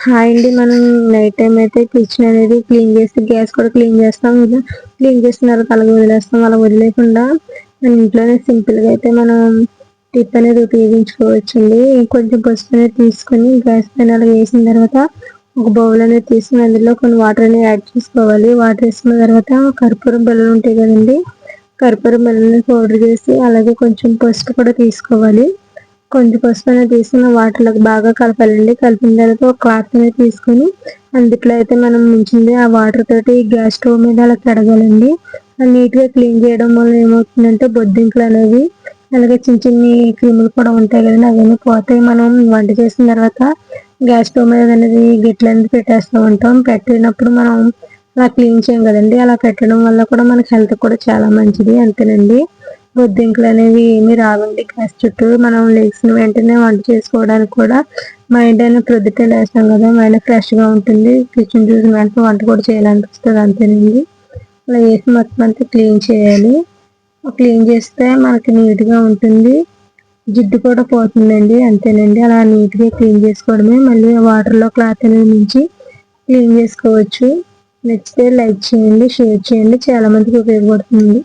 Hi అండి. మనం night time అయితే కిచెన్ అనేది క్లీన్ చేసి గ్యాస్ కూడా క్లీన్ చేస్తాం. ఇలా క్లీన్ చేసిన తర్వాత అలాగే వదిలేస్తాం. అలా వదిలేకుండా మన ఇంట్లోనే సింపుల్గా అయితే మనం టిప్ అనేది ఉపయోగించుకోవచ్చండి. కొంచెం పసుపు అనేది తీసుకొని గ్యాస్ పైన అలా వేసిన తర్వాత ఒక బౌల్ అనేది తీసుకుని అందులో కొన్ని వాటర్ అనేది యాడ్ చేసుకోవాలి. వాటర్ వేసుకున్న తర్వాత కర్పూరం బిళ్ళలు ఉంటాయి కదండి, కర్పూరం బిళ్ళని పౌడర్ చేసి అలాగే కొంచెం పసుపు కూడా తీసుకోవాలి. కొంచెం పసుపు అనేది తీసుకుని వాటర్లోకి బాగా కలపాలండి. కలిపిన తర్వాత ఒక క్లాత్ అనేది తీసుకొని అందుట్లో అయితే మనం ఉంచింది ఆ వాటర్ తోటి గ్యాస్ స్టవ్ మీద అలా కడగాలండి. అది నీట్గా క్లీన్ చేయడం వల్ల ఏమవుతుందంటే బొద్దింకలు అనేవి అలాగే చిన్న చిన్ని క్రిములు కూడా ఉంటాయి కదండి, అవన్నీ పోతాయి. మనం వంట చేసిన తర్వాత గ్యాస్ స్టవ్ మీద అనేది గిట్లు అనేది పెట్టేస్తూ ఉంటాం. పెట్టినప్పుడు మనం అలా క్లీన్ చేయం కదండి. అలా పెట్టడం వల్ల కూడా మనకి హెల్త్ కూడా చాలా మంచిది. అంతేనండి, బొద్దింకలు అనేవి ఏమీ రావండి. గ్యాస్ చుట్టూ మనం లేచిన వెంటనే వంట చేసుకోవడానికి కూడా మైండ్ అయినా ప్రొద్దుటే లేస్తాం కదా, మైండ్ ఫ్రెష్గా ఉంటుంది. కిచెన్ చూసిన వెంటనే వంట కూడా చేయాలనిపిస్తుంది. అంతేనండి, అలా వేసి మొత్తం అంతా క్లీన్ చేయాలి. క్లీన్ చేస్తే మనకి నీట్గా ఉంటుంది, జిడ్డు కూడా పోతుందండి. అంతేనండి, అలా నీట్గా క్లీన్ చేసుకోవడమే. మళ్ళీ వాటర్లో క్లాత్ అనేది ముంచి క్లీన్ చేసుకోవచ్చు. నచ్చితే లైక్ చేయండి, షేర్ చేయండి, చాలా మందికి ఉపయోగపడుతుంది.